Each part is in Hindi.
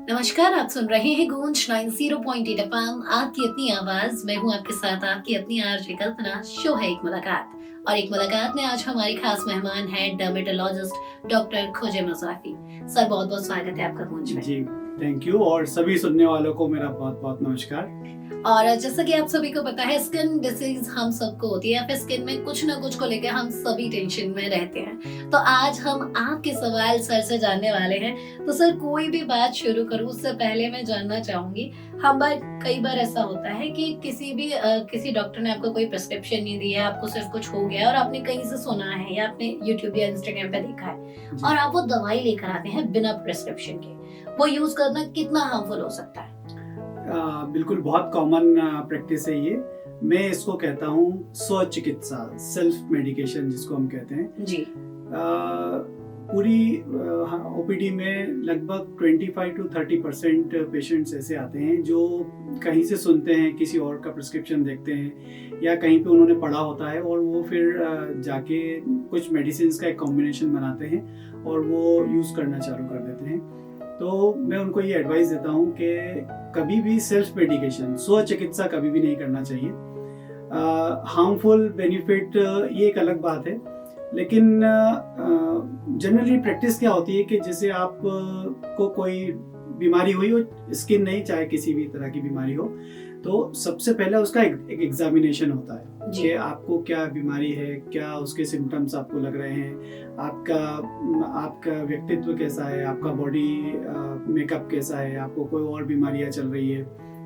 नमस्कार, आप सुन रहे हैं गूंज 90.8 एफएम, आपकी अपनी आवाज। मैं हूं आपके साथ आपकी अपनी आरजे कल्पना। शो है एक मुलाकात, और एक मुलाकात में आज हमारी खास मेहमान है डर्मेटोलॉजिस्ट डॉक्टर खोजे मसाफी। सर, बहुत बहुत स्वागत है आपका गूंज में। जी, थैंक यू। और सभी सुनने वालों को मेरा बहुत बहुत नमस्कार। और जैसा कि आप सभी को पता है, स्किन डिसीज हम सबको होती है, या फिर स्किन में कुछ ना कुछ को लेकर हम सभी टेंशन में रहते हैं। तो आज हम आपके सवाल सर से जानने वाले हैं। तो सर, कोई भी बात शुरू करूं उससे पहले मैं जानना चाहूंगी, कई बार ऐसा होता है कि किसी डॉक्टर ने आपको कोई प्रिस्क्रिप्शन नहीं दी है, आपको सिर्फ कुछ हो गया है और आपने कहीं से सुना है या आपने यूट्यूब या इंस्टाग्राम पे देखा है और आप वो दवाई लेकर आते हैं बिना प्रिस्क्रिप्शन के। वो यूज करना कितना हार्मफुल हो सकता है? बिल्कुल बहुत कॉमन प्रैक्टिस है ये। मैं इसको कहता हूँ स्व चिकित्सा, सेल्फ मेडिकेशन जिसको हम कहते हैं जी। पूरी ओपीडी में लगभग 25 to 30% पेशेंट्स ऐसे आते हैं जो कहीं से सुनते हैं, किसी और का प्रिस्क्रिप्शन देखते हैं या कहीं पे उन्होंने पढ़ा होता है और वो फिर जाके कुछ मेडिसिन का एक कॉम्बिनेशन बनाते हैं और वो यूज़ करना चालू कर देते हैं। तो मैं उनको ये एडवाइस देता हूँ कि कभी भी सेल्फ मेडिकेशन, स्व चिकित्सा कभी भी नहीं करना चाहिए। हार्मफुल बेनिफिट ये एक अलग बात है, लेकिन जनरली प्रैक्टिस क्या होती है कि जैसे आप को कोई बीमारी हुई हो, स्किन नहीं, चाहे किसी भी तरह की बीमारी हो, तो सबसे पहले उसका एक एग्जामिनेशन होता है कि आपको क्या बीमारी है, क्या उसके सिम्टम्स आपको लग रहे हैं, आपका व्यक्तित्व कैसा है, आपका बॉडी मेकअप कैसा है, आपको कोई और बीमारियां चल रही है,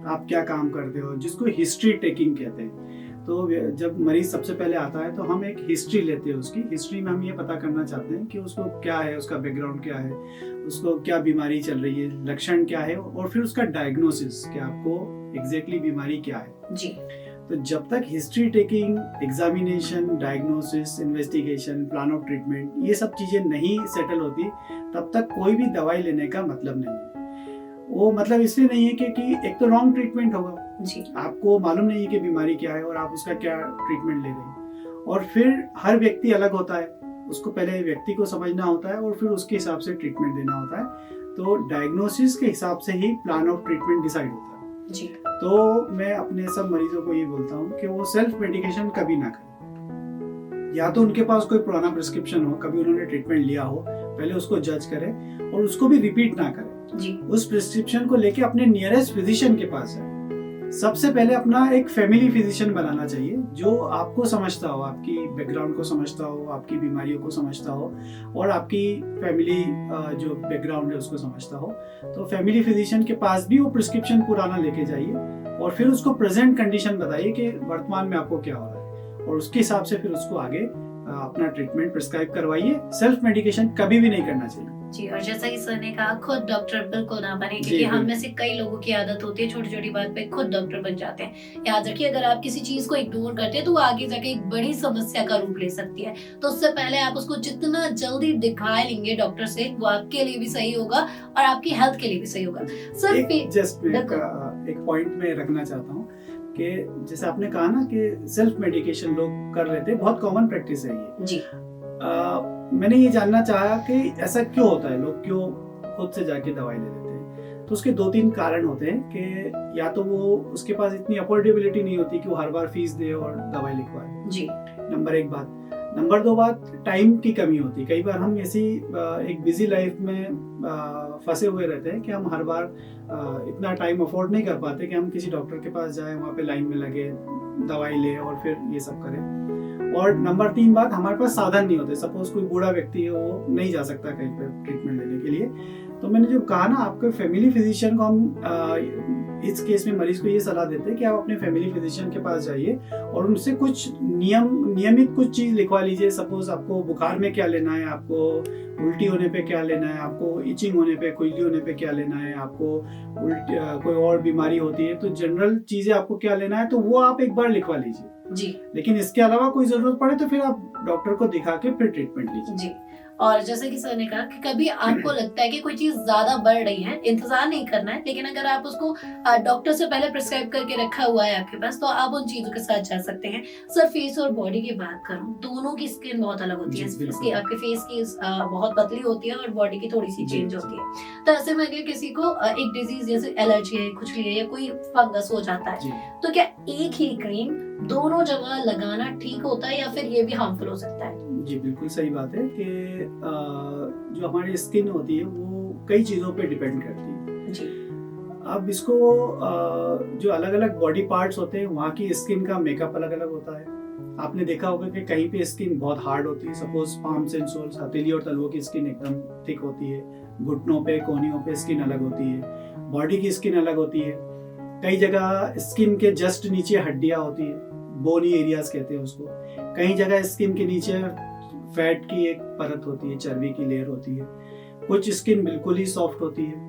आप क्या काम करते हो, जिसको हिस्ट्री टेकिंग कहते हैं। तो जब मरीज सबसे पहले आता है तो हम एक हिस्ट्री लेते हैं। उसकी हिस्ट्री में हम ये पता करना चाहते हैं कि उसको क्या है, उसका बैकग्राउंड क्या है, उसको क्या बीमारी चल रही है, लक्षण क्या है, और फिर उसका डायग्नोसिस कि आपको एग्जैक्टली बीमारी क्या है। जी। तो जब तक history taking, examination, diagnosis, investigation, plan of treatment, ये सब चीजें नहीं सेटल होती, तब तक कोई भी दवाई लेने का मतलब नहीं है। वो मतलब इसलिए नहीं है कि एक तो रॉन्ग ट्रीटमेंट होगा जी। आपको मालूम नहीं है कि बीमारी क्या है और आप उसका क्या ट्रीटमेंट ले रहे हैं। और फिर हर व्यक्ति अलग होता है, उसको पहले व्यक्ति को समझना होता है और फिर उसके हिसाब से ट्रीटमेंट देना होता है। तो डायग्नोसिस के हिसाब से ही प्लान ऑफ ट्रीटमेंट डिसाइड होता है। जी। तो मैं अपने सब मरीजों को ये बोलता हूँ कि वो सेल्फ मेडिकेशन कभी ना करें। या तो उनके पास कोई पुराना प्रिस्क्रिप्शन हो, कभी उन्होंने ट्रीटमेंट लिया हो, पहले उसको जज करें और उसको भी रिपीट ना करें। जी। उस प्रिस्क्रिप्शन को लेके अपने नियरेस्ट फिजिशियन के पास जाए। सबसे पहले अपना एक फैमिली फिजिशियन बनाना चाहिए जो आपको समझता हो, आपकी बैकग्राउंड को समझता हो, आपकी बीमारियों को समझता हो और आपकी फैमिली जो बैकग्राउंड है उसको समझता हो। तो फैमिली फिजिशियन के पास भी वो प्रिस्क्रिप्शन पुराना लेके जाइए और फिर उसको प्रेजेंट कंडीशन बताइए कि वर्तमान में आपको क्या हो रहा है, और उसके हिसाब से फिर उसको आगे अपना ट्रीटमेंट प्रिस्क्राइब करवाइए। सेल्फ मेडिकेशन कभी भी नहीं करना चाहिए। जी। और जैसा कि सर ने कहा, खुद डॉक्टर बिल्कुल ना बने, क्योंकि हम में से कई लोगों की आदत होती है छोटी छोटी बात पे खुद डॉक्टर बन जाते हैं। याद रखिए, अगर आप किसी चीज को इग्नोर करते हैं तो वो आगे जाके एक बड़ी समस्या का रूप ले सकती है। तो उससे पहले आप उसको जितना जल्दी दिखा लेंगे डॉक्टर से, वो आपके लिए भी सही होगा और आपकी हेल्थ के लिए भी सही होगा। सर, एक पॉइंट में रखना चाहता हूँ कि जैसे आपने कहा ना कि सेल्फ मेडिकेशन लोग कर लेते हैं, बहुत कॉमन प्रैक्टिस है ये। जी। मैंने ये जानना चाहा कि ऐसा क्यों होता है, लोग क्यों खुद से जाके दवाई ले लेते हैं। तो उसके 2-3 कारण होते हैं कि या तो वो उसके पास इतनी अफोर्डेबिलिटी नहीं होती कि वो हर बार फीस दे और दवाई लिखवाए। जी। नंबर 1 बात। नंबर 2 बात, टाइम की कमी होती है। कई बार हम ऐसी एक बिजी लाइफ में फंसे हुए रहते हैं कि हम हर बार इतना टाइम अफोर्ड नहीं कर पाते कि हम किसी डॉक्टर के पास जाएं, वहाँ पे लाइन में लगे, दवाई ले और फिर ये सब करें। और नंबर 3 बात, हमारे पास साधन नहीं होते। सपोज कोई बूढ़ा व्यक्ति है, वो नहीं जा सकता कहीं पे ट्रीटमेंट लेने के लिए। तो मैंने जो कहा ना, आपके फैमिली फिजिशियन को हम इस केस में मरीज को ये सलाह देते हैं कि आप अपने फैमिली फिजिशियन के पास जाइए और उनसे कुछ नियमित कुछ चीज लिखवा लीजिए। सपोज आपको बुखार में क्या लेना है, आपको उल्टी होने पे क्या लेना है, आपको इचिंग होने पे, खुजली होने पे क्या लेना है, आपको कोई और बीमारी होती है तो जनरल चीजें आपको क्या लेना है, तो वो आप एक बार लिखवा लीजिए। जी। लेकिन इसके अलावा कोई जरूरत पड़े तो फिर आप डॉक्टर को दिखा के फिर ट्रीटमेंट लीजिए। जी। और जैसे कि सर ने कहा कि कभी आपको लगता है कि कोई चीज ज्यादा बढ़ रही है, इंतजार नहीं करना है, लेकिन अगर आप उसको डॉक्टर से पहले प्रिस्क्राइब करके रखा हुआ है आपके पास, तो आप उन चीजों के साथ जा सकते हैं। सर फेस और बॉडी की बात करूं, दोनों की स्किन बहुत अलग होती है। जी, बिल्कुल। इसकी आपके फेस की बहुत पतली होती है और बॉडी की थोड़ी सी जी, चेंज जी। होती है। तो ऐसे में अगर किसी को एक डिजीज जैसे एलर्जी है, खुजली है या कोई फंगस हो जाता है, जी तो क्या एक ही क्रीम दोनों जगह लगाना ठीक होता है या फिर ये भी हार्मफुल हो सकता है? जी, बिल्कुल सही बात है कि जो हमारी स्किन होती है वो कई चीज़ों पे डिपेंड करती है। जी अब इसको जो अलग अलग बॉडी पार्ट्स होते हैं वहाँ की स्किन का मेकअप अलग अलग होता है। आपने देखा होगा कि कहीं पे स्किन बहुत हार्ड होती है, सपोज पाम्स एंड सोल्स, हथेली और तलवों की स्किन एकदम थिक होती है। घुटनों पे, कोहनियों पे स्किन अलग होती है। बॉडी की स्किन अलग होती है। कई जगह स्किन के जस्ट नीचे हड्डियाँ होती है, बोनी एरियाज कहते हैं उसको। कई जगह स्किन के नीचे फैट की एक परत होती है, चर्बी की लेयर होती है। कुछ स्किन बिल्कुल ही सॉफ्ट होती है।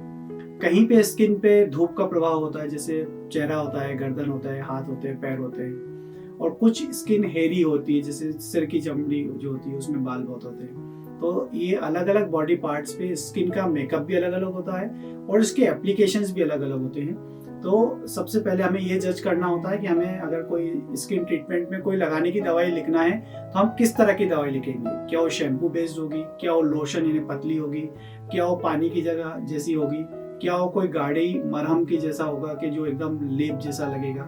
कहीं पे स्किन पे धूप का प्रभाव होता है, जैसे चेहरा होता है, गर्दन होता है, हाथ होते हैं, पैर होते हैं। और कुछ स्किन हेरी होती है, जैसे सिर की चमड़ी जो होती है उसमें बाल बहुत होते हैं। तो ये अलग अलग बॉडी पार्ट्स पे स्किन का मेकअप भी अलग अलग होता है और इसके एप्लीकेशंस भी अलग अलग होते हैं। तो सबसे पहले हमें ये जज करना होता है कि हमें अगर कोई स्किन ट्रीटमेंट में कोई लगाने की दवाई लिखना है तो हम किस तरह की दवाई लिखेंगे। क्या वो शैम्पू बेस्ड होगी, क्या वो लोशन यानी पतली होगी, क्या वो पानी की जगह जैसी होगी, क्या वो कोई गाढ़ी मरहम की जैसा होगा कि जो एकदम लेप जैसा लगेगा।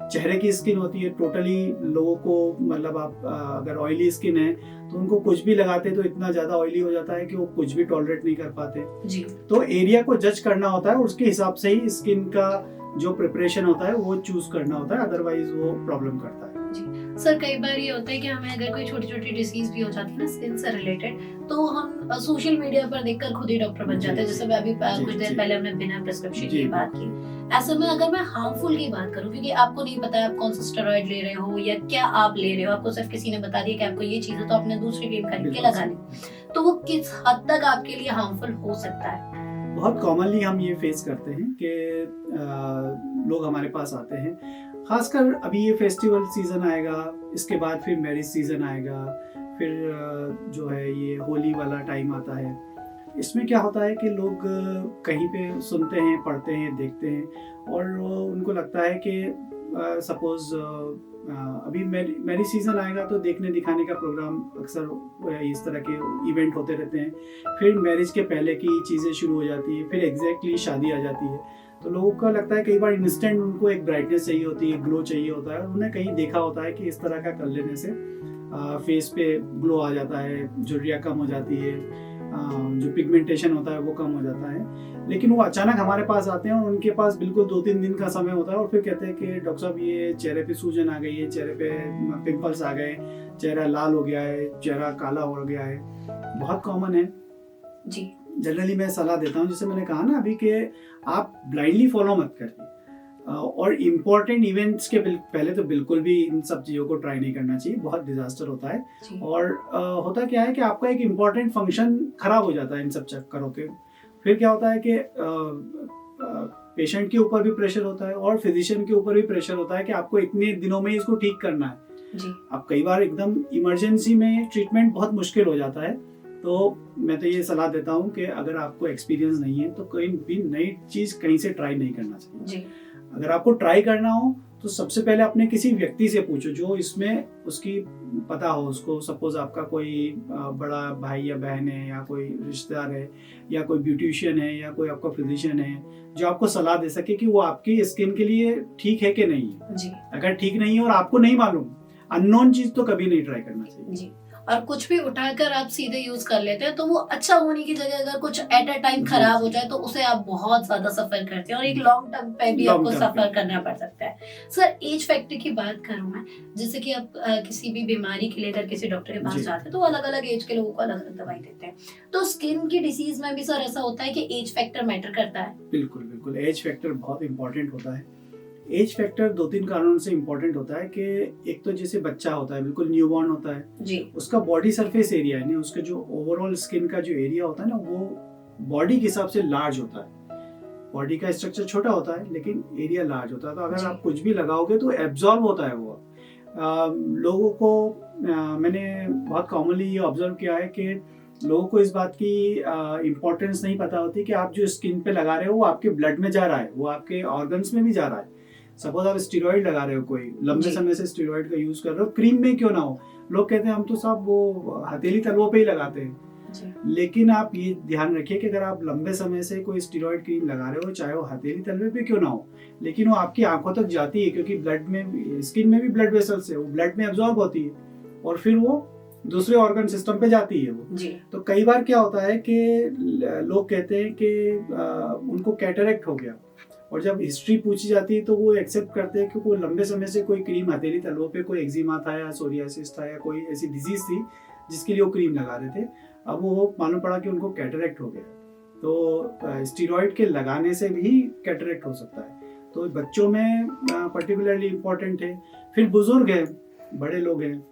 चेहरे की स्किन होती है टोटली लोगों को, मतलब आप अगर ऑयली स्किन है तो उनको कुछ भी लगाते तो इतना ज़्यादा ऑयली हो जाता है कि वो कुछ भी टॉलरेट नहीं कर पाते। जी तो एरिया को जज करना होता है और उसके हिसाब से ही स्किन का जो प्रिपरेशन होता है वो चूज करना होता है, अदरवाइज वो प्रॉब्लम करता है। सर कई बार ये होता है कि हमें अगर कोई छोटी छोटी डिसीज भी हो जाती है ना स्किन से रिलेटेड, तो हम सोशल मीडिया पर देखकर खुद ही डॉक्टर बन जाते हैं। जैसे मैं अभी कुछ देर पहले हमने बिना प्रिस्क्रिप्शन की बात की। ऐसे में अगर मैं हार्मफुल की बात करूं, क्योंकि आपको नहीं पता है आप कौन सा स्टेरॉइड ले रहे हो या क्या आप ले रहे हो, आपको सिर्फ किसी ने बता दिया कि आपको ये चीज है तो आपने दूसरी क्रीम खरीद के लगा ली, तो वो किस हद तक आपके लिए हार्मफुल हो सकता है? बहुत कॉमनली हम ये फेस करते हैं कि लोग हमारे पास आते हैं, खासकर अभी ये फेस्टिवल सीजन आएगा, इसके बाद फिर मैरिज सीजन आएगा, फिर जो है ये होली वाला टाइम आता है। इसमें क्या होता है कि लोग कहीं पे सुनते हैं, पढ़ते हैं, देखते हैं और उनको लगता है कि सपोज अभी मैरिज सीजन आएगा तो देखने दिखाने का प्रोग्राम अक्सर इस तरह के इवेंट होते रहते हैं। फिर मैरिज के पहले की चीज़ें शुरू हो जाती है, फिर एग्जैक्टली शादी आ जाती है। तो लोगों को लगता है कई बार इंस्टेंट उनको एक ब्राइटनेस चाहिए होती है, ग्लो चाहिए होता है। उन्होंने कहीं देखा होता है कि इस तरह का कर लेने से फेस पे ग्लो आ जाता है, झुर्रियाँ कम हो जाती है, जो पिगमेंटेशन होता है वो कम हो जाता है। लेकिन वो अचानक हमारे पास आते हैं और उनके पास बिल्कुल 2-3 दिन का समय होता है और फिर कहते हैं कि डॉक्टर साहब ये चेहरे पे सूजन आ गई है, चेहरे पे पिंपल्स आ गए, चेहरा लाल हो गया है, चेहरा काला हो गया है। बहुत कॉमन है जी। जनरली मैं सलाह देता हूँ, जैसे मैंने कहा ना अभी, कि आप ब्लाइंडली फॉलो मत करिए और इम्पोर्टेंट इवेंट्स के पहले तो बिल्कुल भी इन सब चीज़ों को ट्राई नहीं करना चाहिए, बहुत डिजास्टर होता है। और होता क्या है कि आपका एक इम्पोर्टेंट फंक्शन खराब हो जाता है इन सब चक्करों के। फिर क्या होता है कि पेशेंट के ऊपर भी प्रेशर होता है और फिजिशियन के ऊपर भी प्रेशर होता है कि आपको इतने दिनों में इसको ठीक करना है। जी। अब कई बार एकदम इमरजेंसी में ट्रीटमेंट बहुत मुश्किल हो जाता है। तो मैं तो ये सलाह देता हूँ कि अगर आपको एक्सपीरियंस नहीं है तो कोई भी नई चीज़ कहीं से ट्राई नहीं करना चाहिए। जी। अगर आपको ट्राई करना हो तो सबसे पहले अपने किसी व्यक्ति से पूछो जो इसमें उसकी पता हो उसको। सपोज आपका कोई बड़ा भाई या बहन है या कोई रिश्तेदार है या कोई ब्यूटिशियन है या कोई आपका फिजिशियन है जो आपको सलाह दे सके कि वो आपकी स्किन के लिए ठीक है कि नहीं है। जी। अगर ठीक नहीं है और आपको नहीं मालूम, अननोन चीज तो कभी नहीं ट्राई करना चाहिए। जी। और कुछ भी उठाकर आप सीधे यूज कर लेते हैं तो वो अच्छा होने की जगह अगर कुछ एट अ टाइम खराब हो जाए तो उसे आप बहुत ज्यादा सफर करते हैं और एक लॉन्ग टर्म पे भी आपको सफर करना पड़ सकता है। सर एज फैक्टर की बात करूं मैं, जैसे कि आप किसी भी बीमारी के लिए अगर किसी डॉक्टर के पास जाते हैं तो अलग अलग एज के लोगों को अलग अलग दवाई देते हैं। तो स्किन की डिसीज में भी सर ऐसा होता है कि एज फैक्टर मैटर करता है? बिल्कुल बिल्कुल, एज फैक्टर बहुत इंपॉर्टेंट होता है। एज फैक्टर 2-3 कारणों से इम्पोर्टेंट होता है कि एक तो जैसे बच्चा होता है, बिल्कुल न्यूबॉर्न होता है जी। उसका बॉडी सरफेस एरिया है ना, उसका जो ओवरऑल स्किन का जो एरिया होता है ना वो बॉडी के हिसाब से लार्ज होता है। बॉडी का स्ट्रक्चर छोटा होता है लेकिन एरिया लार्ज होता है। तो अगर आप कुछ भी लगाओगे तो एब्जॉर्ब होता है वो। लोगों को मैंने बहुत कॉमनली ये ऑब्जर्व किया है कि लोगों को इस बात की इम्पोर्टेंस नहीं पता होती कि आप जो स्किन पे लगा रहे हो वो आपके ब्लड में जा रहा है, वो आपके ऑर्गन्स में भी जा रहा है। सपोज आप स्टेरॉइड लगा रहे हो, कोई लंबे जी। समय से स्टेरॉइड का यूज कर रहे हो, क्रीम में क्यों ना हो। लोग कहते हैं हम तो सब वो हथेली तलवों पे ही लगाते हैं, जी। लेकिन आप ये ध्यान रखिए कि अगर आप लंबे समय से कोई स्टेरॉइड क्रीम लगा रहे हो, चाहे वो हथेली तलवे पे क्यों ना हो, लेकिन वो आपकी आंखों तक जाती है, क्योंकि ब्लड में, स्किन में भी ब्लड वेसल्स है, वो ब्लड में एब्जॉर्ब होती है और फिर वो दूसरे ऑर्गन सिस्टम पे जाती है वो। जी। तो कई बार क्या होता है कि लोग कहते हैं कि उनको कैटरेक्ट हो गया, और जब हिस्ट्री पूछी जाती है तो वो एक्सेप्ट करते हैं कि कोई लंबे समय से कोई क्रीम हथेली तलवों पे, कोई एक्जिमा था या सोरियासिस था या कोई ऐसी डिजीज थी जिसके लिए वो क्रीम लगा रहे थे, अब वो मालूम पड़ा कि उनको कैटरेक्ट हो गया। तो स्टेरॉइड के लगाने से भी कैटरेक्ट हो सकता है। तो बच्चों में पर्टिकुलरली इम्पोर्टेंट है। फिर बुजुर्ग हैं, बड़े लोग हैं,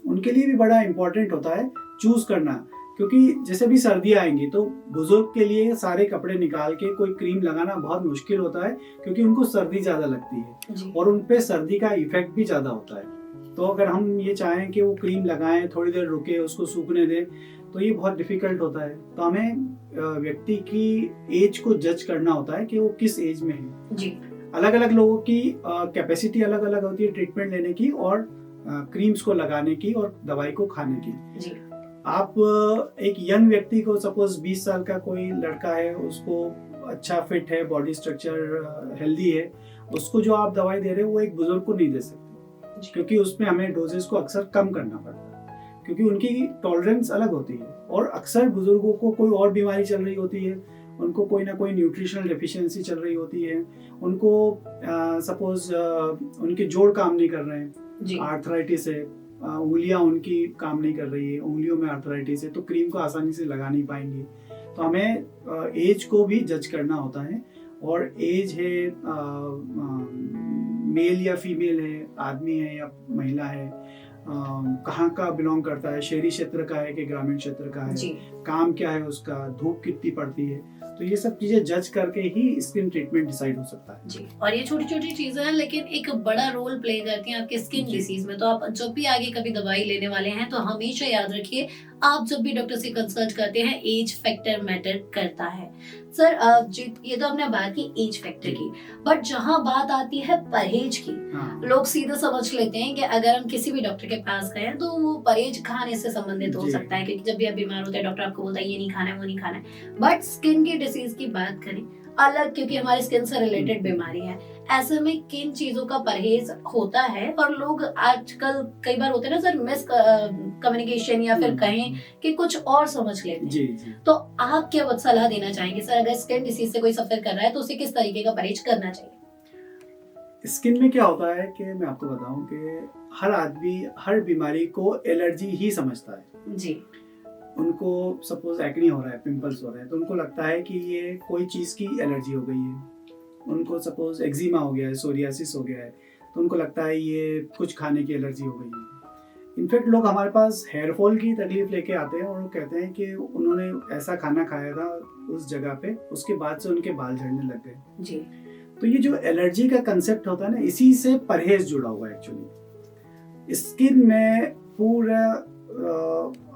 उनके लिए भी बड़ा इम्पोर्टेंट होता है चूज करना, क्योंकि जैसे भी सर्दियाँ आएंगी तो बुजुर्ग के लिए सारे कपड़े निकाल के कोई क्रीम लगाना बहुत मुश्किल होता है, क्योंकि उनको सर्दी ज़्यादा लगती है जी। और उन पे सर्दी का इफेक्ट भी ज़्यादा होता है। तो अगर हम ये चाहें कि वो क्रीम लगाएं, थोड़ी देर रुके, उसको सूखने दें, तो ये बहुत डिफिकल्ट होता है। तो हमें व्यक्ति की एज को जज करना होता है कि वो किस एज में है। जी। अलग अलग लोगों की कैपेसिटी अलग अलग होती है ट्रीटमेंट लेने की और क्रीम्स को लगाने की और दवाई को खाने की। जी। आप एक यंग व्यक्ति को, सपोज 20 साल का कोई लड़का है, उसको अच्छा फिट है, बॉडी स्ट्रक्चर हेल्दी है, उसको जो आप दवाई दे रहे हो वो एक बुजुर्ग को नहीं दे सकते, क्योंकि उसमें हमें डोजेस को अक्सर कम करना पड़ता है, क्योंकि उनकी टॉलरेंस अलग होती है। और अक्सर बुजुर्गों को कोई और बीमारी चल रही होती है, उनको कोई ना कोई न्यूट्रिशनल डेफिशिएंसी चल रही होती है, उनको सपोज उनके जोड़ काम नहीं कर रहे हैं, जी। आर्थराइटिस है, उंगलियां उनकी काम नहीं कर रही है, उंगलियों में आर्थराइटिस है, तो क्रीम को आसानी से लगा नहीं पाएंगी। तो हमें एज को भी जज करना होता है, और एज है मेल या फीमेल है, आदमी है या महिला है, कहाँ का बिलोंग करता है, शहरी क्षेत्र का है कि ग्रामीण क्षेत्र का है, जी। काम क्या है उसका, धूप कितनी पड़ती है, तो ये सब चीजें जज करके ही स्किन ट्रीटमेंट डिसाइड हो सकता है। जी। और ये छोटी छोटी चीजें हैं, लेकिन एक बड़ा रोल प्ले करती हैं आपके स्किन जी। डिसीज में। तो आप जब भी आगे कभी दवाई लेने वाले हैं तो हमेशा याद रखिए, आप जब भी डॉक्टर से कंसल्ट करते हैं, एज फैक्टर मैटर करता है। सर, ये तो हमने बात की एज फैक्टर की, बट जहाँ बात आती है परहेज की, हाँ। लोग सीधे समझ लेते हैं कि अगर हम किसी भी डॉक्टर के पास गए तो वो परहेज खाने से संबंधित हो जी। सकता है, क्योंकि जब भी आप बीमार होते हैं डॉक्टर आपको बोलता है ये नहीं खाना है, वो नहीं खाना है। बट स्किन की डिसीज की बात करें अलग, क्योंकि हमारी स्किन से रिलेटेड बीमारी है, ऐसे में किन चीजों का परहेज होता है? और लोग आजकल कई बार होते हैं ना सर, मिस कम्युनिकेशन या फिर कहें कि कुछ और समझ लेते हैं। जी जी। तो आप क्या सलाह देना चाहेंगे सर, अगर स्किन डिसीज से कोई सफर कर रहा है तो उसे किस तरीके का परहेज करना चाहिए? स्किन में क्या होता है कि मैं आपको बताऊं कि हर आदमी हर बीमारी को एलर्जी ही समझता है। जी। उनको सपोज एक्ने हो रहा है, पिंपल्स हो रहे हैं, तो उनको लगता है कि ये कोई चीज़ की एलर्जी हो गई है। उनको सपोज एक्जिमा हो गया है, सोरियासिस हो गया है, तो उनको लगता है ये कुछ खाने की एलर्जी हो गई है। इनफैक्ट लोग हमारे पास हेयर फॉल की तकलीफ लेके आते हैं और वो कहते हैं कि उन्होंने ऐसा खाना खाया था उस जगह पे, उसके बाद से उनके बाल झड़ने लग गए। जी। तो ये जो एलर्जी का कंसेप्ट होता है ना, इसी से परहेज जुड़ा हुआ है एक्चुअली। स्किन में पूरा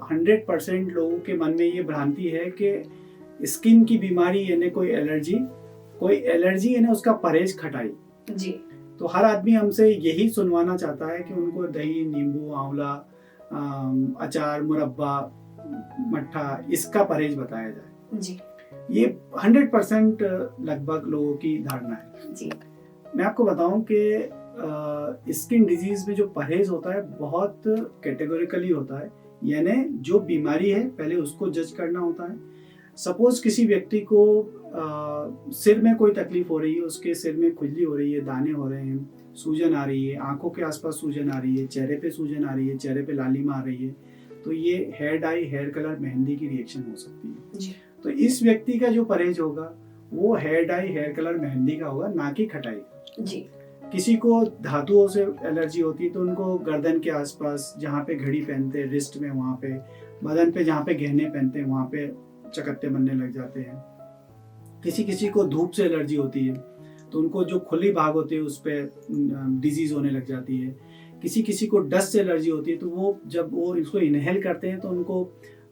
100% लोगों के मन में ये भ्रांति है कि स्किन की बीमारी यानी कोई एलर्जी यानी उसका परहेज खटाई। जी। तो हर आदमी हमसे यही सुनवाना चाहता है कि उनको दही, नींबू, आंवला, अचार, मुरब्बा, मट्ठा, इसका परहेज बताया जाए। जी। ये 100% लगभग लोगों की धारणा है। जी। मैं आपको बताऊं कि स्किन डिजीज में जो परहेज होता है बहुत कैटेगोरिकली होता है, यानी जो बीमारी है पहले उसको जज करना होता है। सपोज किसी व्यक्ति को सिर में कोई तकलीफ हो रही है, उसके सिर में खुजली हो रही है, दाने हो रहे हैं, सूजन आ रही है, आंखों के आसपास सूजन आ रही है, चेहरे पे सूजन आ रही है, चेहरे पे लालिमा आ रही है, तो ये hair dye, hair colour, mehndi की रिएक्शन हो सकती है। जी। तो इस व्यक्ति का जो परहेज होगा वो hair dye, hair colour, mehndi का होगा, ना कि खटाई। जी। किसी को धातुओं से एलर्जी होती है तो उनको गर्दन के आसपास, जहाँ पे घड़ी पहनते हैं, रिस्ट में, वहाँ पे, बदन पे जहाँ पे गहने पहनते हैं वहाँ पे चकत्ते बनने लग जाते हैं। किसी को धूप से एलर्जी होती है तो उनको जो खुली भाग होती है उस पर डिजीज होने लग जाती है। किसी को डस्ट से एलर्जी होती है तो वो जब वो इसको इनहेल करते हैं तो उनको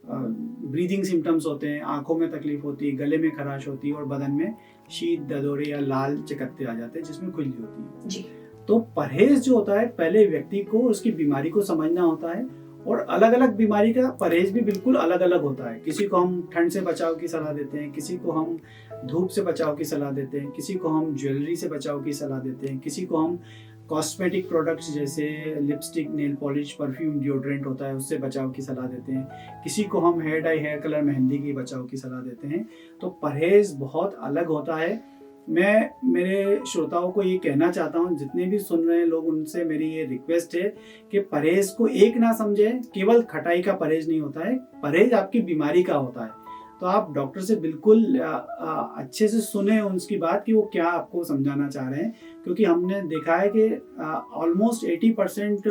ब्रीदिंग सिम्टम्स होते हैं, आंखों में तकलीफ होती है, गले में खराश होती है और बदन में शीत, ददोरे या लाल चकत्ते आ जाते हैं जिसमें खुजली होती है। जी। तो परहेज जो होता है, पहले व्यक्ति को उसकी बीमारी को समझना होता है और अलग अलग बीमारी का परहेज भी बिल्कुल अलग अलग होता है। किसी को हम ठंड से बचाव की सलाह देते हैं, किसी को हम धूप से बचाव की सलाह देते हैं, किसी को हम ज्वेलरी से बचाव की सलाह देते हैं, किसी को हम कॉस्मेटिक प्रोडक्ट्स जैसे lipstick, nail polish, perfume, deodorant होता है उससे बचाव की सलाह देते हैं, किसी को हम hair dye, hair colour, mehndi की बचाव की सलाह देते हैं। तो परहेज बहुत अलग होता है। मैं मेरे श्रोताओं को ये कहना चाहता हूँ, जितने भी सुन रहे हैं लोग, उनसे मेरी ये रिक्वेस्ट है कि परहेज को एक ना समझें, केवल खटाई का परहेज नहीं होता है, परहेज आपकी बीमारी का होता है। तो आप डॉक्टर से बिल्कुल अच्छे से सुने उनकी बात कि वो क्या आपको समझाना चाह रहे हैं, क्योंकि हमने देखा है कि ऑलमोस्ट 80%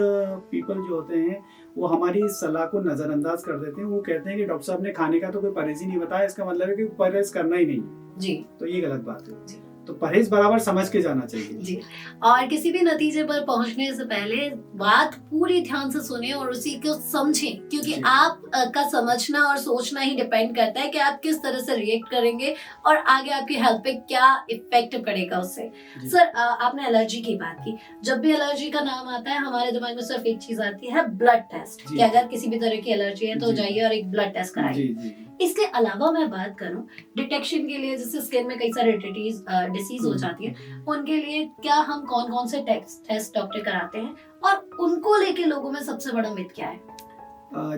पीपल जो होते हैं वो हमारी सलाह को नज़रअंदाज कर देते हैं। वो कहते हैं कि डॉक्टर साहब ने खाने का तो कोई परहेज ही नहीं बताया, इसका मतलब है कि परहेज करना ही नहीं है। जी। तो ये गलत बात है। तो परहेज बराबर समझ के जाना चाहिए। जी। और किसी भी नतीजे पर पहुंचने से पहले बात पूरी ध्यान से सुने और उसी को समझें, क्योंकि आप का समझना और सोचना ही डिपेंड करता है कि आप किस तरह से रिएक्ट करेंगे और आगे आपकी हेल्थ पे क्या इफेक्ट पड़ेगा उससे। सर, आपने एलर्जी की बात की। जब भी एलर्जी का नाम आता है हमारे दिमाग में सिर्फ एक चीज आती है, ब्लड टेस्ट, कि अगर किसी भी तरह की एलर्जी है तो जाइए और एक ब्लड टेस्ट कराइए। इसके अलावा मैं बात करूं डिटेक्शन के लिए, जैसे स्किन में कई सारे डिसीज हो जाती है, उनके लिए क्या हम कौन कौन से टेस्ट डॉक्टर कराते हैं और उनको लेके लोगों में सबसे बड़ा मिथ क्या है?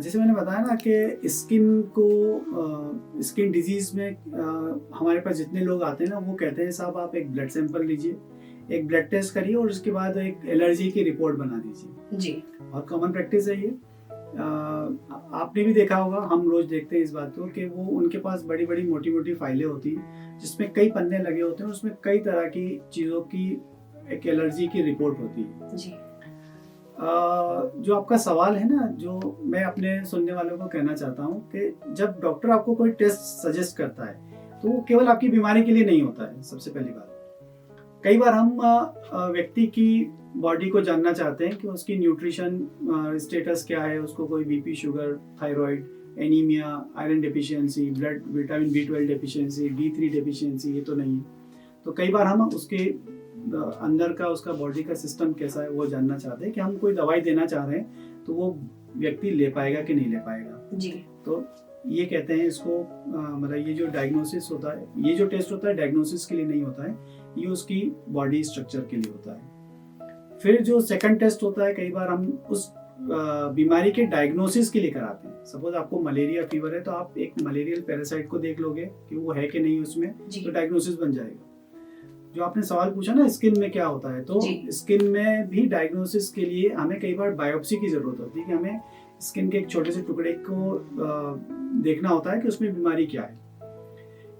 जैसे मैंने बताया ना कि स्किन डिजीज में हमारे पास जितने लोग आते हैं ना, वो कहते हैं साहब आप एक ब्लड सैंपल लीजिए, एक ब्लड टेस्ट करिए और उसके बाद एक एलर्जी की रिपोर्ट बना दीजिए। जी। बहुत कॉमन प्रैक्टिस है ये। आपने भी देखा होगा, हम रोज देखते हैं इस बात को कि वो उनके पास बड़ी बड़ी मोटी मोटी फाइलें होती हैं जिसमें कई पन्ने लगे होते हैं, उसमें कई तरह की चीज़ों की एक एलर्जी की रिपोर्ट होती है। जी। जो आपका सवाल है ना, जो मैं अपने सुनने वालों को कहना चाहता हूँ कि जब डॉक्टर आपको कोई टेस्ट सजेस्ट करता है तो वो केवल आपकी बीमारी के लिए नहीं होता है। सबसे पहली बात, कई बार हम व्यक्ति की बॉडी को जानना चाहते हैं कि उसकी न्यूट्रिशन स्टेटस क्या है, उसको कोई BP, sugar, thyroid, anaemia, iron deficiency, blood vitamin B12 deficiency, D3 deficiency ये तो नहीं है। तो कई बार हम उसके अंदर का उसका बॉडी का सिस्टम कैसा है वो जानना चाहते हैं कि हम कोई दवाई देना चाह रहे हैं तो वो व्यक्ति ले पाएगा कि नहीं ले पाएगा। जी। तो ये कहते हैं इसको, मतलब ये जो डायग्नोसिस होता है, ये जो टेस्ट होता है डायग्नोसिस के लिए नहीं होता है, ये उसकी बॉडी स्ट्रक्चर के लिए होता है। फिर जो सेकंड टेस्ट होता है, कई बार हम उस बीमारी के डायग्नोसिस के लिए कराते हैं। सपोज आपको मलेरिया फीवर है तो आप एक मलेरियल पैरासाइट को देख लोगे कि वो है कि नहीं उसमें, तो डायग्नोसिस बन जाएगा। जो आपने सवाल पूछा ना स्किन में क्या होता है, तो स्किन में भी डायग्नोसिस के लिए हमें कई बार बायोप्सी की जरूरत होती है कि हमें स्किन के एक छोटे से टुकड़े को देखना होता है कि उसमें बीमारी क्या है।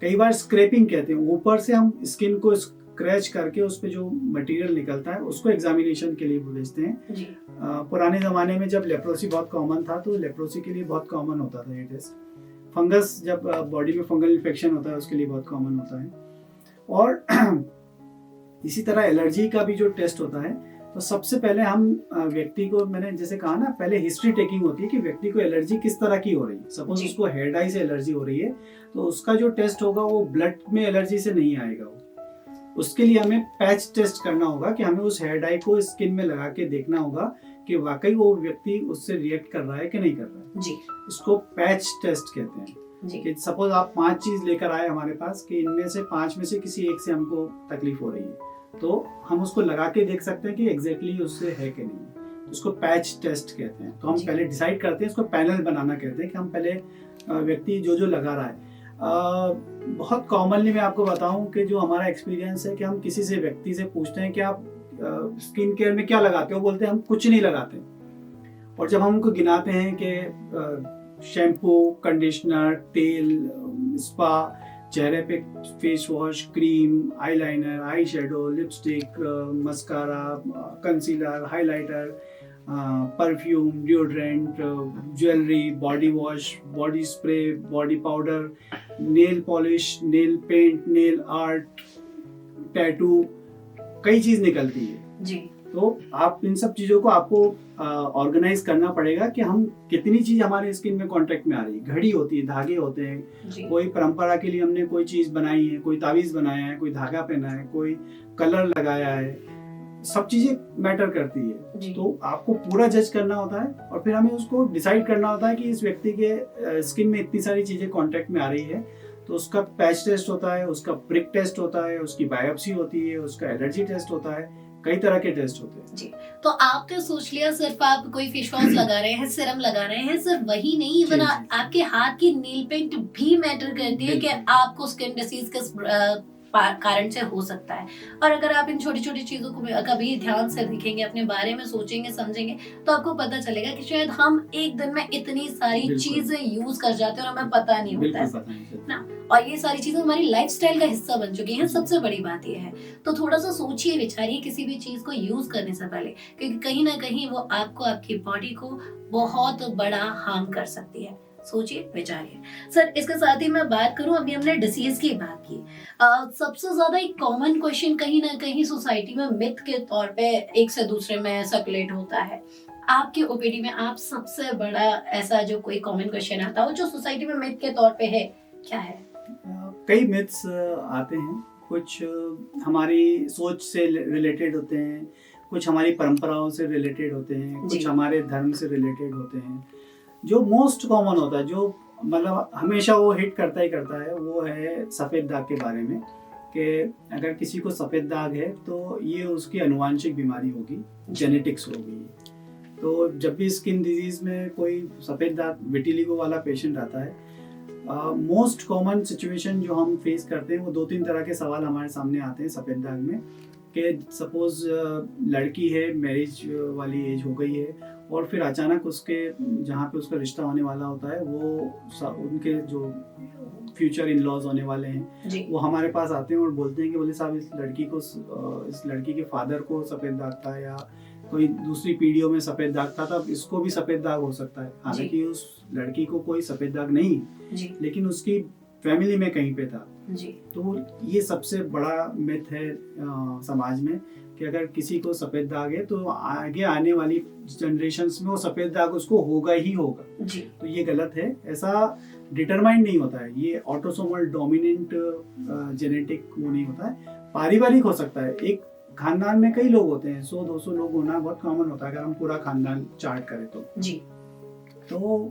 कई बार स्क्रैपिंग कहते हैं, ऊपर से हम स्किन को स्क्रैच करके उस पे जो मटेरियल निकलता है उसको एग्जामिनेशन के लिए भेजते हैं। पुराने ज़माने में जब लेप्रोसी बहुत कॉमन था तो लेप्रोसी के लिए बहुत कॉमन होता था ये टेस्ट। फंगस, जब बॉडी में फंगल इन्फेक्शन होता है उसके लिए बहुत कॉमन होता है। और इसी तरह एलर्जी का भी जो टेस्ट होता है, तो सबसे पहले हम व्यक्ति को, मैंने जैसे कहा ना, पहले हिस्ट्री टेकिंग होती है कि व्यक्ति को एलर्जी किस तरह की हो रही है। सपोज उसको हेयर डाई से एलर्जी हो रही है तो उसका जो टेस्ट होगा वो ब्लड में एलर्जी से नहीं आएगा। उसके लिए हमें पैच टेस्ट करना होगा कि हमें उस हेयर डाई को स्किन में लगा के देखना होगा कि वाकई वो व्यक्ति उससे रिएक्ट कर रहा है कि नहीं कर रहा है। जी। इसको पैच टेस्ट कहते हैं। कि सपोज आप 5 चीज लेकर आए हमारे पास कि इनमें से 5 में से किसी एक से हमको तकलीफ हो रही है, तो हम उसको लगा के देख सकते हैं कि एग्जैक्टली उससे है कि नहीं। उसको पैच टेस्ट कहते हैं। तो हम पहले डिसाइड करते हैं, इसको पैनल बनाना कहते हैं कि हम पहले व्यक्ति जो जो लगा रहा है। बहुत कॉमनली मैं आपको बताऊं कि जो हमारा एक्सपीरियंस है कि हम किसी से व्यक्ति से पूछते हैं कि आप स्किन केयर में क्या लगाते हो, बोलते हैं हम कुछ नहीं लगाते। और जब हम उनको गिनाते हैं कि शैम्पू, कंडीशनर, तेल, स्पा, चेहरे पे face wash, cream, eyeliner, eye shadow, lipstick, mascara, concealer, highlighter, perfume, deodorant, jewellery, body wash, body spray, body powder, nail polish, nail paint, nail art, tattoo, कई चीज निकलती है। जी। तो आप इन सब चीज़ों को आपको ऑर्गेनाइज करना पड़ेगा कि हम कितनी चीज़ हमारे स्किन में कांटेक्ट में आ रही है। घड़ी होती है, धागे होते हैं, जी कोई परंपरा के लिए हमने कोई चीज़ बनाई है, कोई तावीज़ बनाया है, कोई धागा पहना है, कोई कलर लगाया है, सब चीज़ें मैटर करती है। जी तो आपको पूरा जज करना होता है और फिर हमें उसको डिसाइड करना होता है कि इस व्यक्ति के स्किन में इतनी सारी चीज़ें कांटेक्ट में आ रही है, तो उसका पैच टेस्ट होता है, उसका प्रिक टेस्ट होता है, उसकी बायोप्सी होती है, उसका एलर्जी टेस्ट होता है, कई तरह के टेस्ट होते हैं। जी। तो आपने सोच लिया सिर्फ आप कोई फेस वॉश लगा रहे हैं, सीरम लगा रहे हैं, सिर्फ वही नहीं, इवन जी, जी। आपके हाथ की नील पेंट भी मैटर करती है कि बिल्कुल। आपको स्किन डिसीज किस कारण से हो सकता है। और अगर आप इन छोटी छोटी चीजों को कभी ध्यान से देखेंगे, अपने बारे में सोचेंगे, समझेंगे, तो आपको पता चलेगा कि शायद हम एक दिन में इतनी सारी बिल्कुल। चीजें यूज कर जाते हैं और हमें पता नहीं होता बिल्कुल है पता नहीं चलता। ना। और ये सारी चीजें हमारी लाइफस्टाइल का हिस्सा बन चुकी हैं। सबसे बड़ी बात ये है, तो थोड़ा सा सोचिए, विचारिए किसी भी चीज को यूज करने से पहले, क्योंकि कहीं ना कहीं वो आपको, आपकी बॉडी को बहुत बड़ा हार्म कर सकती है। सोचिए, विचारिए। सर, इसके साथ ही मैं बात करूं, अभी हमने डिसीज की बात की, सबसे ज्यादा एक कॉमन क्वेश्चन कहीं ना कहीं सोसाइटी में मिथ के तौर पे एक से दूसरे में सर्कुलेट होता है। आपके ओपीडी में आप सबसे बड़ा ऐसा जो कोई कॉमन क्वेश्चन आता हो जो सोसाइटी में मिथ के तौर पे है, क्या है? कई मिथ्स आते हैं, कुछ हमारी सोच से रिलेटेड होते हैं, कुछ हमारी परंपराओं से रिलेटेड होते हैं, जी। कुछ हमारे धर्म से रिलेटेड होते हैं। जो मोस्ट कॉमन होता है, जो मतलब हमेशा वो हिट करता ही करता है, वो है सफ़ेद दाग के बारे में, कि अगर किसी को सफ़ेद दाग है तो ये उसकी अनुवांशिक बीमारी होगी, जेनेटिक्स होगी। तो जब भी स्किन डिजीज़ में कोई सफ़ेद दाग, विटिलिगो वाला पेशेंट आता है, मोस्ट कॉमन सिचुएशन जो हम फेस करते हैं, वो 2-3 तरह के सवाल हमारे सामने आते हैं सफ़ेद दाग में, कि सपोज़ लड़की है, मैरिज वाली एज हो गई है, और फिर अचानक उसके जहाँ पे उसका रिश्ता होने वाला होता है, वो उनके जो फ्यूचर इन लॉज होने वाले हैं, जी वो हमारे पास आते हैं और बोलते हैं कि बोले साहब, इस लड़की के फादर को सफ़ेद दाग था, या कोई दूसरी पीढ़ियों में सफ़ेद दाग था, तब इसको भी सफ़ेद दाग हो सकता है। हालांकि उस लड़की को कोई सफ़ेद दाग नहीं, जी लेकिन उसकी फैमिली में कहीं पे था। जी तो ये सबसे बड़ा मिथ है समाज में, कि अगर किसी को सफ़ेद दाग है तो आगे आने वाली जनरेशन्स में वो सफ़ेद दाग उसको होगा ही होगा। जी तो ये गलत है, ऐसा डिटरमाइंड नहीं होता है, ये ऑटोसोमल डोमिनेंट जेनेटिक वो नहीं होता है, पारिवारिक हो सकता है। एक खानदान में कई लोग होते हैं, 100-200 लोग होना बहुत कॉमन होता है अगर हम पूरा खानदान चार्ट करें तो। जी तो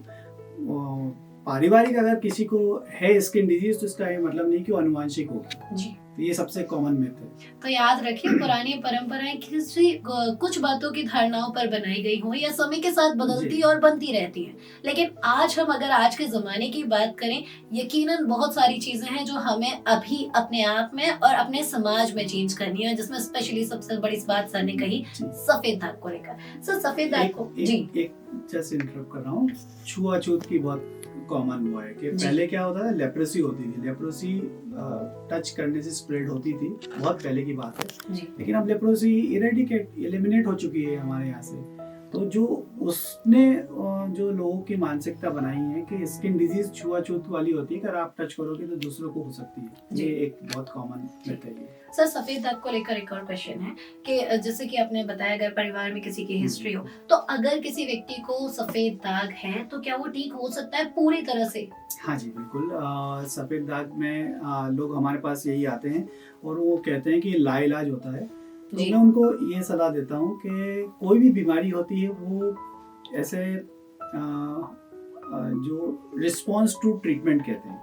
पारिवारिक अगर किसी को है स्किन डिजीज, तो इसका ये मतलब नहीं कि वो अनुवांशिक होगी। जी। तो ये सबसे कॉमन मिथ है। तो याद रखिए, पुरानी परंपराएं किसी कुछ बातों की धारणाओं पर बनाई गई हों या समय के साथ बदलती जी। और बनती रहती हैं, लेकिन आज हम अगर आज के जमाने की बात करें, यकीनन बहुत सारी चीजें हैं जो हमें अभी अपने आप में और अपने समाज में चेंज करनी है, जिसमें स्पेशली सबसे बड़ी बात सर ने कही जी। सफेद दाग को लेकर। सर, सफेद दाग को जी एक जस्ट इंटरप्ट कर रहा हूँ, छुआछूत की बहुत कॉमन हुआ है कि जी। पहले क्या होता था, लेप्रोसी होती थी, लेप्रोसी टच करने से स्प्रेड होती थी, बहुत पहले की बात है। जी लेकिन अब लेप्रोसी एलिमिनेट हो चुकी है हमारे यहाँ से। तो जो उसने जो लोगों की मानसिकता बनाई है कि स्किन डिजीज छुआछूत वाली होती है, अगर आप टच करोगे तो दूसरों को हो सकती है, जी। ये एक बहुत कॉमन मिथ है ये। सर, सफेद दाग को लेकर एक और क्वेश्चन है कि जैसे कि आपने बताया, अगर परिवार में किसी की हिस्ट्री हो, तो अगर किसी व्यक्ति को सफेद दाग है तो क्या वो ठीक हो सकता है पूरी तरह से? हाँ जी, बिल्कुल। सफ़ेद दाग में लोग हमारे पास यही आते हैं और वो कहते हैं कि लाइलाज होता है। तो जी। मैं उनको ये सलाह देता हूँ कि कोई भी बीमारी होती है, वो ऐसे जो रिस्पॉन्स टू ट्रीटमेंट कहते हैं,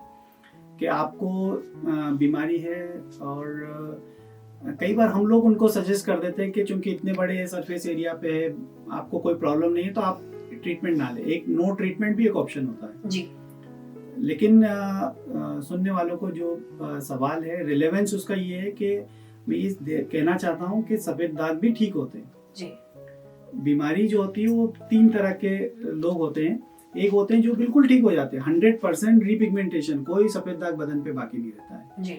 कि आपको बीमारी है, और कई बार हम लोग उनको सजेस्ट कर देते हैं कि चूंकि इतने बड़े सरफेस एरिया पे है, आपको कोई प्रॉब्लम नहीं है, तो आप ट्रीटमेंट ना लें। एक नो ट्रीटमेंट भी एक ऑप्शन होता है। जी लेकिन सुनने वालों को जो सवाल है, रिलेवेंस उसका ये है कि मैं ये कहना चाहता हूँ कि सफ़ेद दाग भी ठीक होते हैं। जी बीमारी जो होती है वो 3 तरह के लोग होते हैं। एक होते हैं जो बिल्कुल ठीक हो जाते हैं, 100% रीपिगमेंटेशन, कोई सफ़ेद दाग बदन पे बाकी नहीं रहता है। जी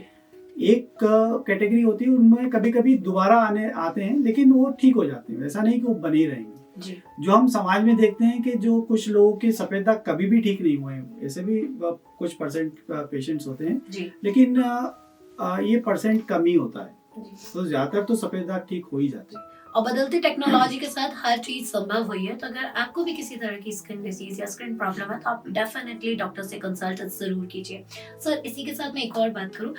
एक कैटेगरी होती है, उनमें कभी कभी दोबारा आते हैं, लेकिन वो ठीक हो जाते हैं, ऐसा नहीं कि वो बने ही रहेंगे। जी जो हम समाज में देखते हैं कि जो कुछ लोगों के सफ़ेद दाग कभी भी ठीक नहीं हुए हैं, ऐसे भी कुछ परसेंट पेशेंट्स होते हैं, जी लेकिन ये परसेंट कम ही होता है। जी। तो ज़्यादातर तो सफ़ेद दाग ठीक हो ही जाते हैं। और बदलती टेक्नोलॉजी के साथ हर चीज संभव हुई है। तो अगर आपको भी किसी तरह की स्किन डिजीज या स्किन प्रॉब्लम है तो आप डेफिनेटली डॉक्टर से कंसल्ट जरूर कीजिए। सर, इसी के साथ मैं एक और बात करूँ,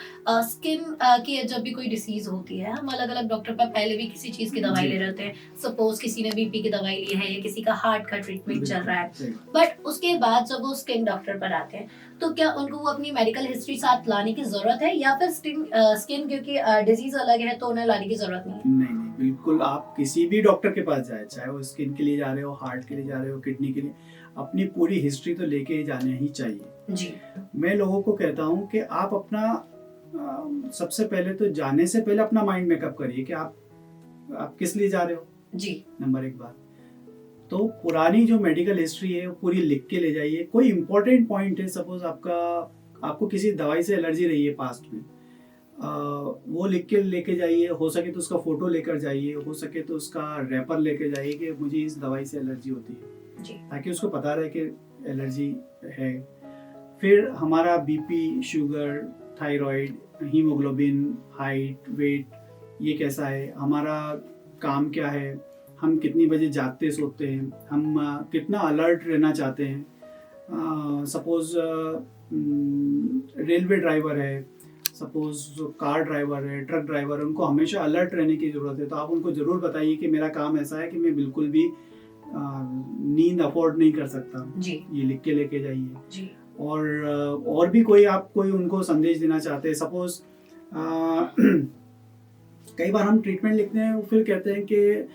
स्किन की जब भी कोई डिसीज होती है, हम अलग अलग डॉक्टर पर पहले भी किसी चीज की दवाई जी। ले रहे होते हैं। सपोज किसी ने बीपी की दवाई ली है या किसी का हार्ट का ट्रीटमेंट चल रहा है, सही बात। बट उसके बाद जब वो स्किन डॉक्टर पर आते हैं तो क्या उनको वो अपनी मेडिकल हिस्ट्री साथ लाने की जरूरत है, या फिर स्किन क्योंकि डिजीज अलग है तो उन्हें लाने की जरूरत नहीं है? नहीं नहीं, बिल्कुल आप किसी भी डॉक्टर के पास जाए, चाहे वो स्किन के लिए जा रहे हो, हार्ट के लिए जा रहे हो, किडनी के लिए, अपनी पूरी हिस्ट्री तो लेके ही जाने ही चाहिए। जी मैं लोगों को कहता हूँ कि आप अपना सबसे पहले तो जाने से पहले अपना माइंड मेकअप करिए कि आप किस लिए जा रहे हो। जी नंबर एक बात, तो पुरानी जो मेडिकल हिस्ट्री है वो पूरी लिख के ले जाइए। कोई इंपॉर्टेंट पॉइंट है, सपोज आपको किसी दवाई से एलर्जी रही है पास्ट में, वो लिख के लेके जाइए। हो सके तो उसका फोटो लेकर जाइए, हो सके तो उसका रैपर लेके जाइए कि मुझे इस दवाई से एलर्जी होती है, जी ताकि उसको पता रहे कि एलर्जी है। फिर हमारा BP, sugar, thyroid, haemoglobin, height, weight, ये कैसा है, हमारा काम क्या है, हम कितनी बजे जागते सोते हैं, हम कितना अलर्ट रहना चाहते हैं। सपोज रेलवे ड्राइवर है, सपोज कार ड्राइवर है, ट्रक ड्राइवर है, उनको हमेशा अलर्ट रहने की ज़रूरत है। तो आप उनको ज़रूर बताइए कि मेरा काम ऐसा है कि मैं बिल्कुल भी नींद अफोर्ड नहीं कर सकता, जी ये लिख के लेके जाइए। जी और भी कोई उनको संदेश देना चाहते हैं। सपोज कई बार हम ट्रीटमेंट लिखते हैं, फिर कहते हैं कि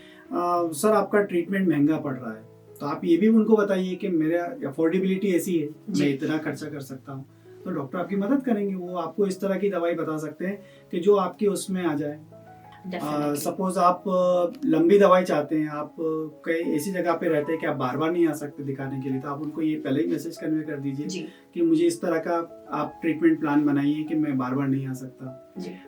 सर आपका ट्रीटमेंट महंगा पड़ रहा है, तो आप ये भी उनको बताइए कि मेरा अफोर्डेबिलिटी ऐसी है, मैं इतना खर्चा कर सकता हूँ। तो डॉक्टर आपकी मदद करेंगे, वो आपको इस तरह की दवाई बता सकते हैं कि जो आपकी उसमें आ जाए। सपोज आप लंबी दवाई चाहते हैं, आप कई ऐसी जगह पे रहते हैं कि आप बार बार नहीं आ सकते दिखाने के लिए, तो आप उनको ये पहले ही मैसेज कन्वे कर दीजिए कि मुझे इस तरह का आप ट्रीटमेंट प्लान बनाइए कि मैं बार बार नहीं आ सकता।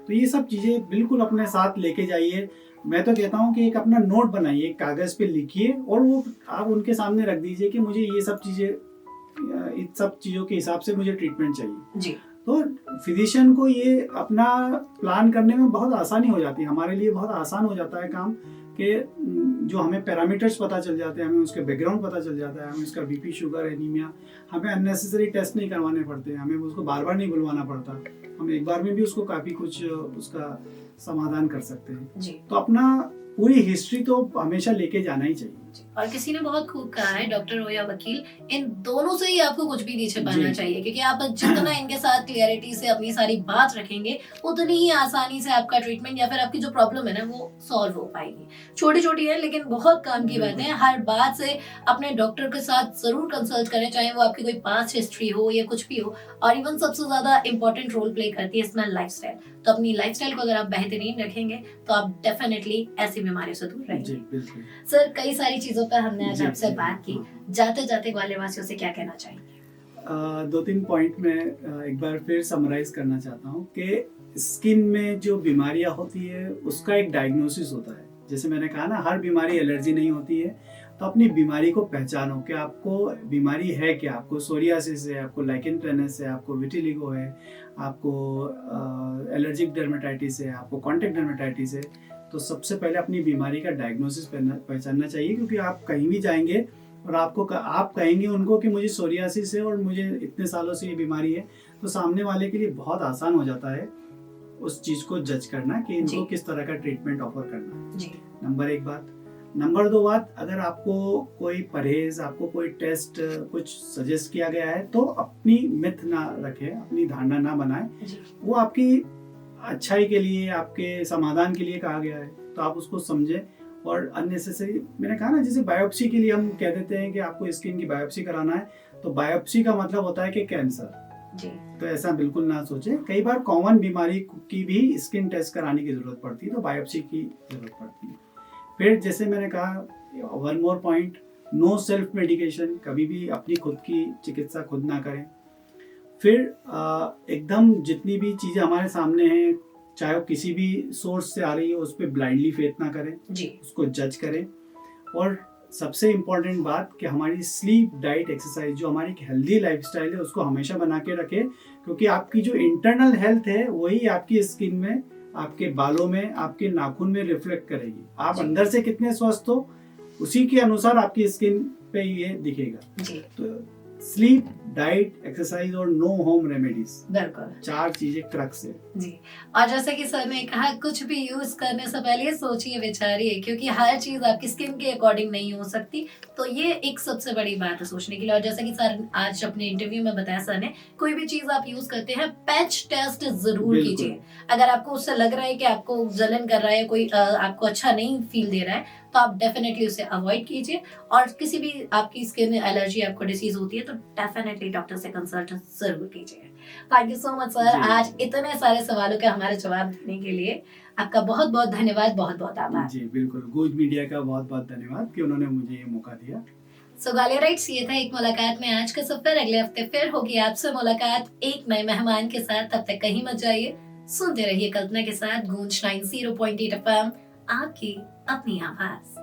तो ये सब चीज़ें बिल्कुल अपने साथ लेके जाइए। मैं तो कहता हूँ कि एक अपना नोट बनाइए, कागज पे लिखिए और वो आप उनके सामने रख दीजिए कि मुझे ये सब चीज़ें, इन सब चीज़ों के हिसाब से मुझे ट्रीटमेंट चाहिए। जी तो फिजिशियन को ये अपना प्लान करने में बहुत आसानी हो जाती है, हमारे लिए बहुत आसान हो जाता है काम, कि जो हमें पैरामीटर्स पता चल जाते हैं, हमें उसके बैकग्राउंड पता चल जाता है, हमें उसका बीपी, शुगर, एनीमिया, हमें अननेसेसरी टेस्ट नहीं करवाने पड़ते, हमें उसको बार बार नहीं बुलवाना पड़ता, हम एक बार में भी उसको काफ़ी कुछ उसका समाधान कर सकते हैं। जी तो अपना पूरी हिस्ट्री तो हमेशा लेके जाना ही चाहिए। और किसी ने बहुत खूब कहा है, डॉक्टर हो या वकील, इन दोनों से ही आपको कुछ भी नहीं छिपाना चाहिए, क्योंकि आप जितना इनके साथ क्लियरिटी से अपनी सारी बात रखेंगे उतनी ही आसानी से आपका ट्रीटमेंट या फिर आपकी जो प्रॉब्लम है ना वो सॉल्व हो पाएगी। छोटी छोटी है लेकिन बहुत काम की बात है। हर बात से अपने डॉक्टर के साथ जरूर कंसल्ट करें, चाहे वो आपकी कोई पास्ट हिस्ट्री हो या कुछ भी हो। और इवन सबसे ज्यादा इंपॉर्टेंट रोल प्ले करती है इसमें लाइफस्टाइल। तो अपनी लाइफस्टाइल को अगर आप बेहतरीन रखेंगे तो आप डेफिनेटली ऐसी बीमारियों से दूर रहेंगे। सर, कई सारी चीजों पर हमने आज आपसे बात की, जाते जाते ग्वालियर वासियों से क्या कहना चाहेंगे? 2-3 पॉइंट में एक बार फिर समराइज करना चाहता हूँ कि स्किन में जो बीमारियाँ होती है उसका एक डायग्नोसिस होता है। जैसे मैंने कहा ना, हर बीमारी एलर्जी नहीं होती है, तो अपनी बीमारी को पहचानो कि आपको बीमारी है क्या। आपको सोरियासिस है, आपको लाइकेन प्लैनस है, आपको विटिलिगो है, आपको एलर्जिक डर्मेटाइटिस है, आपको कॉन्टैक्ट डर्मेटाइटिस है। तो सबसे पहले अपनी बीमारी का डायग्नोसिस पहचानना चाहिए, क्योंकि आप कहीं भी जाएंगे और आप कहेंगे उनको कि मुझे सोरियासिस है और मुझे इतने सालों से ये बीमारी है, तो सामने वाले के लिए बहुत आसान हो जाता है उस चीज़ को जज करना कि इनको किस तरह का ट्रीटमेंट ऑफर करना है। नंबर 1 बात। नंबर 2 बात, अगर आपको कोई परहेज, आपको कोई टेस्ट कुछ सजेस्ट किया गया है तो अपनी मिथ ना रखें, अपनी धारणा ना बनाएं। वो आपकी अच्छाई के लिए, आपके समाधान के लिए कहा गया है, तो आप उसको समझें। और अननेसेसरी, मैंने कहा ना, जैसे बायोप्सी के लिए हम कह देते हैं कि आपको स्किन की बायोप्सी कराना है, तो बायोप्सी का मतलब होता है कि कैंसर। तो ऐसा बिल्कुल ना सोचें। कई बार कॉमन बीमारी की भी स्किन टेस्ट कराने की जरूरत पड़ती है, तो बायोप्सी की जरूरत पड़ती है। फिर जैसे मैंने कहा, 1 more point, no self medication, कभी भी अपनी खुद की चिकित्सा खुद ना करें। फिर एकदम जितनी भी चीज़ें हमारे सामने हैं, चाहे वो किसी भी सोर्स से आ रही है, उस पर ब्लाइंडली फेथ ना करें, उसको जज करें। और सबसे इम्पॉर्टेंट बात कि हमारी स्लीप, डाइट, एक्सरसाइज, जो हमारी हेल्दी लाइफस्टाइल है, उसको हमेशा बना के रखें, क्योंकि आपकी जो इंटरनल हेल्थ है वही आपकी स्किन में आपके बालों में, आपके नाखून में रिफ्लेक्ट करेगी। आप जी। अंदर से कितने स्वस्थ हो उसी के अनुसार आपकी स्किन पे ये दिखेगा। जी तो स्लीप, डाइट, एक्सरसाइज और नो होम रेमेडीज, बिल्कुल 4 चीजें क्रक्स है। जी। और जैसे कि सर ने कहा, कुछ भी यूज करने से पहले सोचिए विचारिए, क्योंकि हर चीज आपकी स्किन के अकॉर्डिंग नहीं हो सकती। तो ये एक सबसे बड़ी बात है सोचने के लिए। और जैसे कि सर आज अपने इंटरव्यू में बताया सर ने, कोई भी चीज आप यूज करते हैं पैच टेस्ट जरूर बिल्कुल। कीजिए। अगर आपको उससे लग रहा है कि आपको जलन कर रहा है, कोई आपको अच्छा नहीं फील दे रहा है, तो आप डेफिनेटली उसे अवॉइड कीजिए। और किसी भी आपकी स्किन एलर्जी, आपको डिसीज होती है, तो डेफिनेटली डॉक्टर से कंसल्ट जरूर कीजिए। Thank you so much sir, जी। आज इतने सारे सवालों के हमारे जवाब देने के लिए आपका बहुत बहुत धन्यवाद, बहुत बहुत आभार। जी बिल्कुल, गूंज मीडिया का बहुत बहुत धन्यवाद कि उन्होंने मुझे ये मौका दिया। सो गालिया राइट्स, ये था एक मुलाकात में आज का सफर। अगले हफ्ते फिर होगी आपसे मुलाकात एक नए मेहमान के साथ। तब तक कहीं मत जाइए, सुनते रहिए कल्पना के साथ गूंज 90.8 FM, आपकी अपनी आवाज।